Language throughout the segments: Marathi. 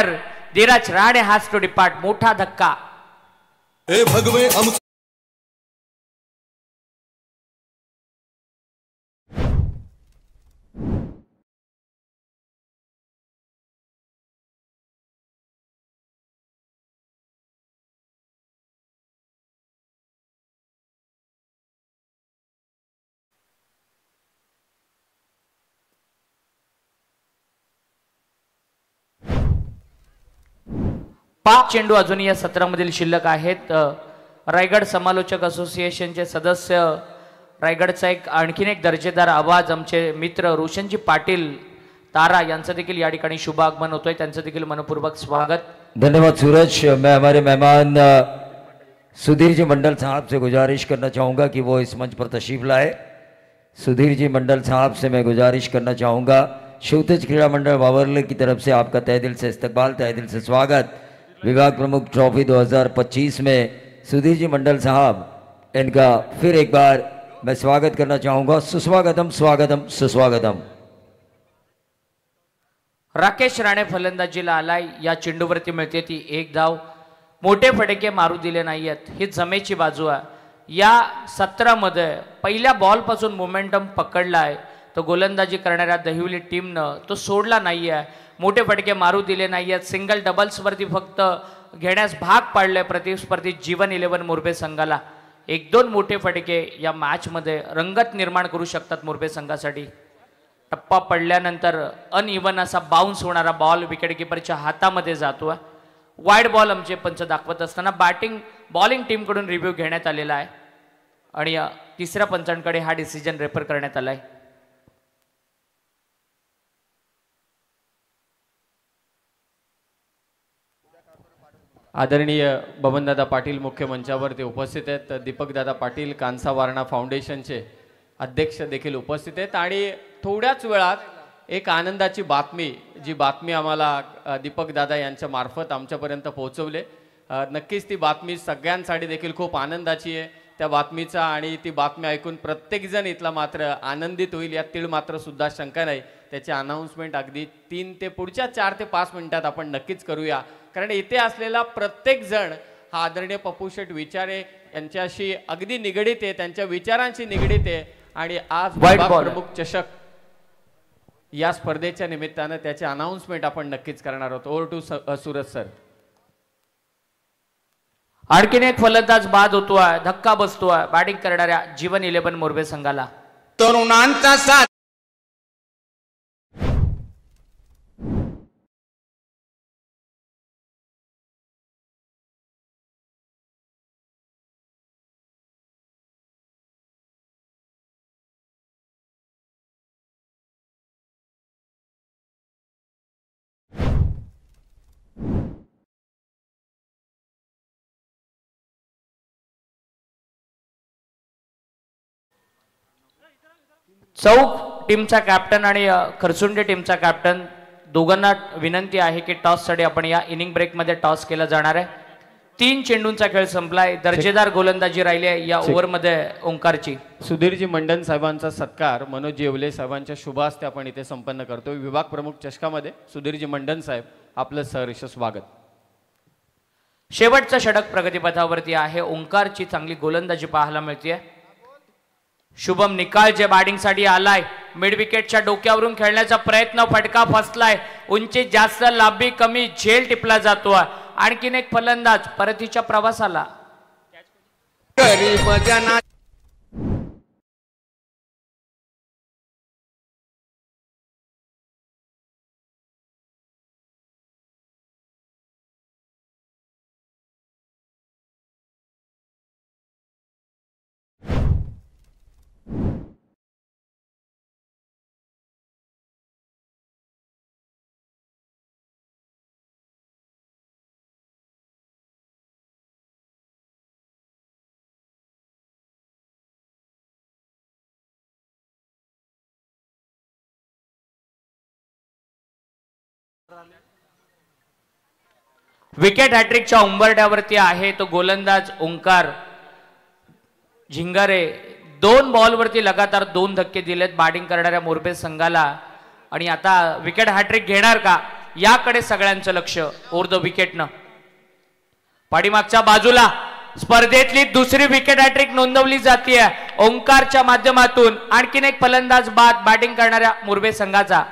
Batter Dhiraj Rane has to depart. मोठा धक्का. ए भगवे पाच चेंडू अजूनही या सत्रामधील शिल्लक आहेत. रायगड समालोचक असोसिएशनचे सदस्य, रायगडचा आणखीन एक दर्जेदार आवाज आमचे मित्र रोशनजी पाटील तारा यांचं देखील या ठिकाणी शुभ आगमन होतोय. त्यांचं देखील मनपूर्वक स्वागत. धन्यवाद सूरज. मैं हमारे मेहमान सुधीर जी मंडल साहब से गुजारिश करना चाहूँगा कि वो इस मंच पर तशरीफ लाए. सुधीर जी मंडल साहब से मैं गुजारिश करना चाहूँगा, शिवतेज क्रीड़ा मंडल वावरले की तरफ से आपका तहे दिल से इस्तकबाल, तहे दिल से स्वागत. विभाग प्रमुख ट्रॉफी 2025 में सुधीर जी मंडल साहब, इनका फिर एक बार मैं स्वागत करना चाहूँगा. सुस्वागतम, स्वागतम, सुस्वागतम. राकेश राणे फलंदाजीला आलाय. या चेंडूवरती मिळते ती एक धाव. मोठे फटके मारू दिले नाहीयेत, ही जमेची बाजू आहे. या सत्रामध्ये पहिल्या बॉलपासून मोमेंटम पकडलाय तो गोलंदाजी करणाऱ्या दहिवली टीमनं तो सोडला नाही आहे. मोठे फटके मारू दिले नाही आहेत. सिंगल डबल्सवरती फक्त घेण्यास भाग पाडले प्रतिस्पर्धी जीवन 11 मोरबे संघाला. एक दोन मोठे फटके या मॅचमध्ये रंगत निर्माण करू शकतात मोरबे संघासाठी. टप्पा पडल्यानंतर अनइवन असा बाउन्स होणारा बॉल विकेटकीपरच्या हातामध्ये जातो. वाईड बॉल आमचे पंच दाखवत असताना बॉलिंग टीमकडून रिव्ह्यू घेण्यात आलेला आहे आणि तिसऱ्या पंचांकडे हा डिसिजन रेफर करण्यात आलाय. आदरणीय बबनदादा पाटील मुख्य मंचावरती उपस्थित आहेत. दीपकदादा पाटील कांसा वारणा फाउंडेशनचे अध्यक्ष देखील उपस्थित आहेत. आणि थोड्याच वेळात एक आनंदाची बातमी, जी बातमी आम्हाला दीपकदादा यांच्या मार्फत आमच्यापर्यंत पोहोचवले. नक्कीच ती बातमी सगळ्यांसाठी देखील खूप आनंदाची आहे. त्या बातमीचा आणि ती बातमी ऐकून प्रत्येकजण इथला मात्र आनंदित होईल यात तीळ मात्र सुद्धा शंका नाही. त्याची अनाउन्समेंट अगदी 3 ते पुढच्या 4 ते 5 मिनिटात आपण नक्कीच करूया, कारण इथे असलेला प्रत्येक जण हा आदरणीय पप्पू शेठ विचारे यांच्याशी अगदी निगडीत आहे, त्यांच्या विचारांशी निगडीत आहे. आणि आज प्रमुख चषक या स्पर्धेच्या निमित्तानं त्याची अनाउन्समेंट आपण नक्कीच करणार आहोत. Over to Suraj sir. आणखीन एक फलंदाज बाद होतोय, धक्का बसतोय बॅटिंग करणाऱ्या जीवन 11 मोरबे संघाला. तरुणांचा साथ चौक टीमचा कॅप्टन आणि खरसुंडे टीमचा कॅप्टन दोघांना विनंती आहे की टॉससाठी आपण या इनिंग ब्रेकमध्ये टॉस केला जाणार आहे. 3 चेंडूंचा खेळ संपलाय. दर्जेदार गोलंदाजी राहिली आहे या ओव्हरमध्ये ओंकारची. सुधीरजी मंडन साहेबांचा सत्कार मनोज येवले साहेबांच्या शुभ हस्ते आपण इथे संपन्न करतो. विभाग प्रमुख चषकामध्ये सुधीरजी मंडन साहेब, आपलं सहर्ष स्वागत. शेवटचा षटक प्रगतीपथावरती आहे. ओंकारची चांगली गोलंदाजी पाहायला मिळते. शुभम निकाल जे बॅटिंगसाठी आलाय. मिड विकेटच्या डोक्यावरून खेळण्याचा प्रयत्न, फटका फसलाय. उंची जास्त, लांबी कमी, झेल टिपला जातो. आणखीन एक फलंदाज परतीच्या प्रवासाला. गरीब जना विकेट हॅट्रिकच्या उंबरठ्यावरती आहे तो गोलंदाज ओंकार झिंगारे. 2 बॉलवरती लगातार 2 धक्के दिलेत बॅटिंग करणाऱ्या मोरबे संघाला. आणि आता विकेट हॅट्रिक घेणार का? याकडे सगळ्यांचं लक्ष ओव्हर द विकेटनं. पाठीमागच्या बाजूला स्पर्धेतली दुसरी विकेट हॅट्रिक नोंदवली जाते ओंकारच्या माध्यमातून. आणखीन एक फलंदाज बाद बॅटिंग करणाऱ्या मुरबे संघाचा.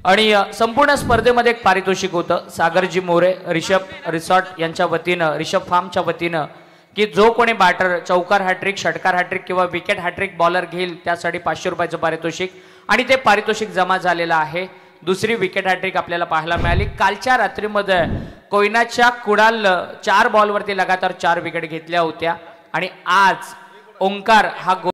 आणि संपूर्ण स्पर्धेमध्ये एक पारितोषिक होतं सागरजी मोरे रिषभ रिसॉर्ट यांच्या वतीनं, रिषभ फार्मच्या वतीनं, की जो कोणी बॅटर चौकार हॅट्रिक, षटकार हॅट्रिक किंवा विकेट हॅट्रिक बॉलर घेईल त्यासाठी 500 रुपयाचं पारितोषिक. आणि ते पारितोषिक जमा झालेलं आहे. दुसरी विकेट हॅट्रिक आपल्याला पाहायला मिळाली कालच्या रात्रीमध्ये. कोयनाच्या कुडाल 4 बॉलवरती लगातार 4 विकेट घेतल्या होत्या आणि आज ओंकार हा